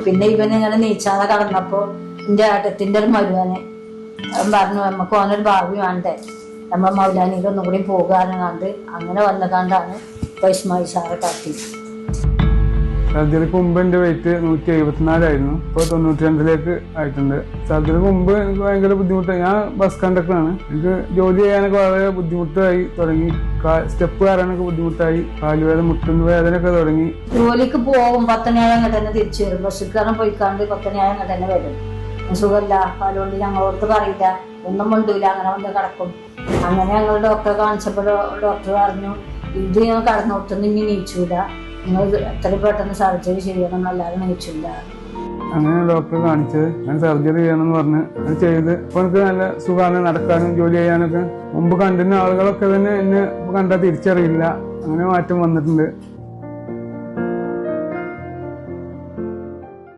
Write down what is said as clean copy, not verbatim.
പിന്നെ ഇവനിങ്ങനെ നീച്ചാതെ കടന്നപ്പോ എന്റെ ഏട്ടത്തിന്റെ ഒരു മരുവനെ പറഞ്ഞു നമുക്ക് ഓനൊരു ഭാവി വേണ്ടേ, നമ്മൾ മൗലാനിയിൽ ഒന്നും കൂടി പോകാനും കണ്ട് അങ്ങനെ വന്നതാണ്ടാണ് ഇപ്പൊ ഇസ്മായിൽ സാറെ കാട്ടി. സർജറിക്ക് മുമ്പ് എൻ്റെ വെയിറ്റ് 174 ഇപ്പോൾ 92 ആയിട്ടുണ്ട്. സർജറിക്ക് മുമ്പ് എനിക്ക് ഭയങ്കര ബുദ്ധിമുട്ടായി. ഞാൻ ബസ് കണ്ടക്ടറാണ്. എനിക്ക് ജോലി ചെയ്യാനൊക്കെ വളരെ ബുദ്ധിമുട്ടായി തുടങ്ങി. സ്റ്റെപ്പ് കയറാനൊക്കെ ബുദ്ധിമുട്ടായി. കാലുവേദന, മുട്ടുന്ന വേദനയൊക്കെ തുടങ്ങി. ജോലിക്ക് പോകും 10 മണിയാകും അങ്ങോട്ട് തന്നെ തിരിച്ചു വരും. ബസ്സിൽ കയറാൻ പോയിക്കാണ്ട് 10 മണിയാകും അങ്ങോട്ട് തന്നെ വരും. സുഖമല്ല, അതുകൊണ്ട് ഞങ്ങളോടത്ത് പറയില്ല, ഒന്നും കൊണ്ടൂല, അങ്ങനെ വന്ന് കിടക്കും. അങ്ങനെ ഞങ്ങൾ ഡോക്ടറെ കാണിച്ചപ്പോൾ ഡോക്ടർ പറഞ്ഞു ഇത് ഞങ്ങൾ കടന്നോട്ടൊന്നും ഇനി നീച്ചൂല, നിങ്ങൾ എത്ര പെട്ടെന്ന് സർജറി ചെയ്യണം, അല്ലാതെ നീച്ചില്ല. അങ്ങനെ ഡോക്ടറെ കാണിച്ചത് ഞാൻ സർജറി ചെയ്യണമെന്ന് പറഞ്ഞ് അത് ചെയ്ത് ഇപ്പോൾ എനിക്ക് നല്ല സുഖമാണ് നടക്കാനും ജോലി ചെയ്യാനൊക്കെ. മുമ്പ് കണ്ടിരുന്ന ആളുകളൊക്കെ തന്നെ എന്നെ കണ്ടാൽ തിരിച്ചറിയില്ല. അങ്ങനെ മാറ്റം വന്നിട്ടുണ്ട്.